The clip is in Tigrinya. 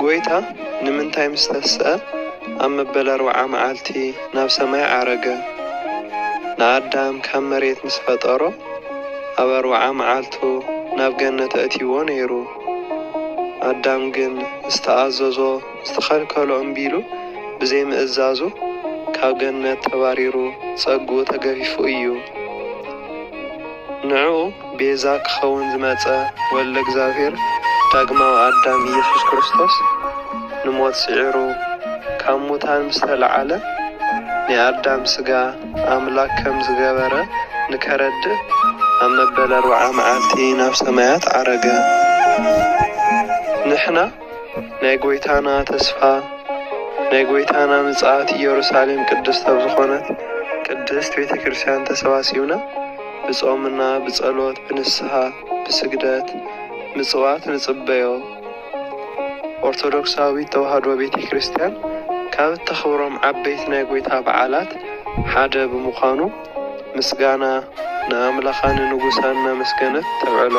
ጎይታ ንምንታይ ምስተስአ ኣብ መበል 40 መዓልቲ ናብ ሰማይ ዓረገ ንኣዳም ካብ መሬት ምስ ፈጠሮ ኣብ 40 መዓልቱ ናብ ገነት ኣእቲዎ ነይሩ ኣዳም ግን ዝተኣዘዞ ዝተኸልከሎ እምቢሉ ብዘይ ምእዛዙ ካብ ገነት ተባሪሩ ጸጉኡ ተገፊፉ እዩ ንዑ ቤዛ ክኸውን ዝመጸ ወልደ እግዚአብሔር ዳግማዊ ኣዳም ኢየሱስ ክርስቶስ ንሞት ስዒሩ ካብ ሙታን ምስ ተለዓለ ንኣዳም ስጋ ኣምላክ ከም ዝገበረ ንከረድእ ኣብ መበል 40 መዓልቲ ናብ ሰማያት ዓረገ ንሕና ናይ ጎይታና ተስፋ ናይ ጎይታና ምጽአት ኢየሩሳሌም ቅድስት ኣብ ዝኾነት ቅድስት ቤተ ክርስቲያን ተሰባሲብና ብጾምና ብጸሎት ብንስሐ ብስግደት ምጽዋት ንጽበዮ ኦርቶዶክሳዊት ተዋህዶ ቤተ ክርስቲያን ካብ እተኽብሮም ዓበይቲ ናይ ጎይታ በዓላት ሓደ ብምዃኑ ምስጋና ንኣምላኻን ንጉሳን መስገነት ተብዕሎ